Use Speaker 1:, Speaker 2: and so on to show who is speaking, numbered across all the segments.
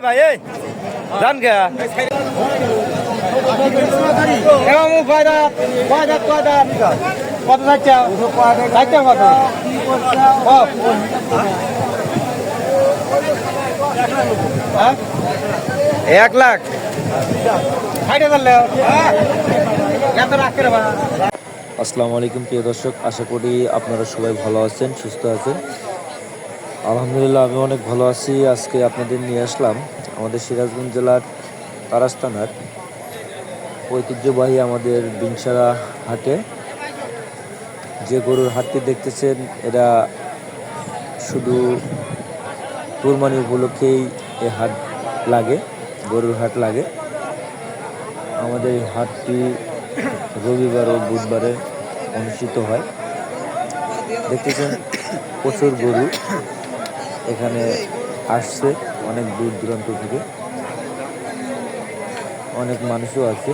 Speaker 1: ভাই এই জান কে কত যাচ্ছে কত 1 লাখ
Speaker 2: আসসালামু আলাইকুম প্রিয় দর্শক, আশা করি আপনারা সবাই ভালো আছেন, সুস্থ আছেন। আলহামদুলিল্লাহ আমি অনেক ভালো আছি। আজকে আপনাদের নিয়ে আসলাম আমাদের সিরাজগঞ্জ জেলার তারাস থানার ঐতিহ্যবাহী আমাদের বিনসারা হাটে। যে গরুর হাটটি দেখতেছেন এরা শুধু কুরবানি উপলক্ষেই এই হাট লাগে, গরুর হাট লাগে। আমাদের এই হাটটি রবিবার ও বুধবারে অনুষ্ঠিত হয়। দেখতেছেন প্রচুর গরু এখানে আসছে অনেক দূর দূরান্ত থেকে, অনেক মানুষও আছে,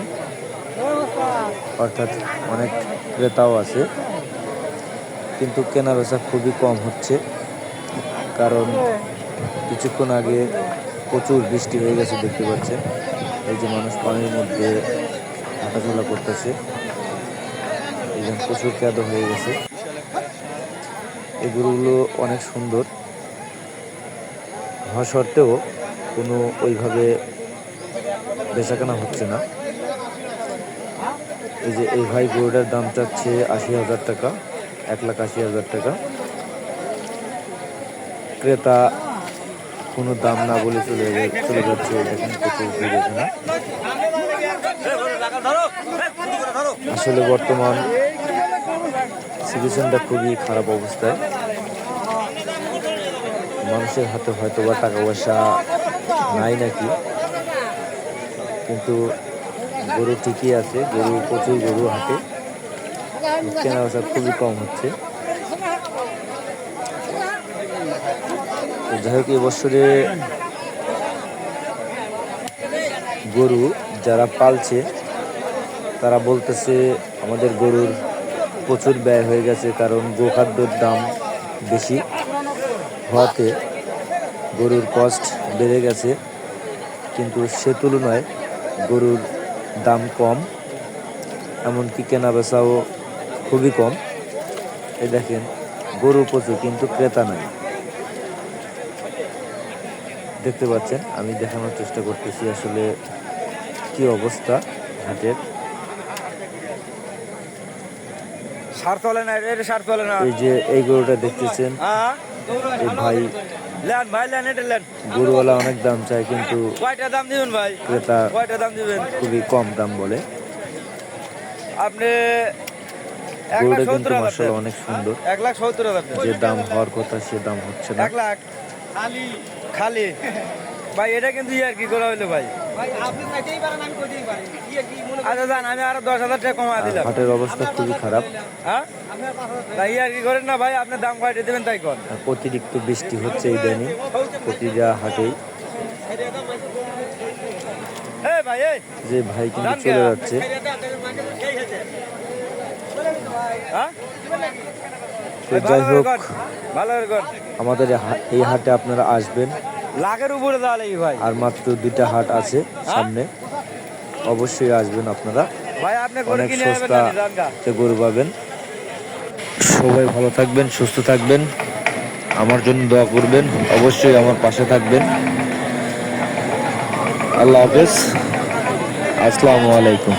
Speaker 2: অর্থাৎ অনেক ক্রেতাও আছে, কিন্তু কেনা বেচা খুবই কম হচ্ছে। কারণ কিছুক্ষণ আগে প্রচুর বৃষ্টি হয়ে গেছে, দেখতে পাচ্ছেন। এই যে মানুষ পানির মধ্যে হাঁটাচলা করতেছে, এই যে প্রচুর কাদা হয়ে গেছে। এই গরুগুলো অনেক সুন্দর হওয়া সত্ত্বেও কোনো ওইভাবে বেচাকেনা হচ্ছে না। এই যে এই ভাই গরুটার দাম চাচ্ছে 80,000 টাকা, 1,80,000 টাকা। ক্রেতা কোনো দাম না বলে চলে যাচ্ছে। দেখেন প্রচুর ভিড় এখানে। আসলে বর্তমান সিচুয়েশনটা খুবই খারাপ অবস্থায়। মানুষের হাতে হয়তো বা টাকা পয়সা নাই নাকি, কিন্তু গরু ঠিকই আছে, গরু প্রচুর গরু হাটে, কেনা বেচা খুবই কম হচ্ছে। যাই হোক, এবছরে গরু যারা পালছে তারা বলতেছে আমাদের গরুর প্রচুর ব্যয় হয়ে গেছে, কারণ গোখাদ্যের দাম বেশি হওয়াতে গরুর কস্ট বেড়ে গেছে। কিন্তু সে তুলনায় গরুর দাম কম, এমনকি কেনা বেচাও খুবই কম। এই দেখেন গরু প্রচুর, কিন্তু ক্রেতা নাই। দেখতে পাচ্ছেন, আমি দেখানোর চেষ্টা করতেছি আসলে কি অবস্থা হাটের। এই যে এই গরুটা দেখতেছেন, এই ভাই গরুওয়ালা অনেক দাম চায়, কিন্তু ক্রেতা খুবই কম দাম বলে।
Speaker 1: আপনি
Speaker 2: গরুটা কিন্তু মাশাআল্লাহ অনেক সুন্দর,
Speaker 1: 1,70,000
Speaker 2: যে দাম হওয়ার কথা সে দাম হচ্ছে না।
Speaker 1: 1 লাখ খালি ভাই, এটা কিন্তু ইয়ার কি করা হইলো ভাই? আচ্ছা জান, আমি আরো 10,000 টাকা কমা দিলাম।
Speaker 2: হাটের অবস্থা খুবই খারাপ।
Speaker 1: হ্যাঁ ইয়ার কি করেন না ভাই, আপনি দাম কয়টা দেবেন তাই কর।
Speaker 2: অতিরিক্ত বৃষ্টি হচ্ছে ইদানিং প্রতিটা হাটেই। যে ভাই কিন্তু চলে যাচ্ছে। তো যাই হোক, আমাদের এই হাটে আপনারা আসবেন,
Speaker 1: লাখের উপরে ভাই।
Speaker 2: আর মাত্র 2টা হাট আছে সামনে, অবশ্যই আসবেন আপনারা। অনেক সস্তা গরু পাবেন। সবাই ভালো থাকবেন, সুস্থ থাকবেন, আমার জন্য দোয়া করবেন, অবশ্যই আমার পাশে থাকবেন। আল্লাহ হাফেজ, আসসালামু আলাইকুম।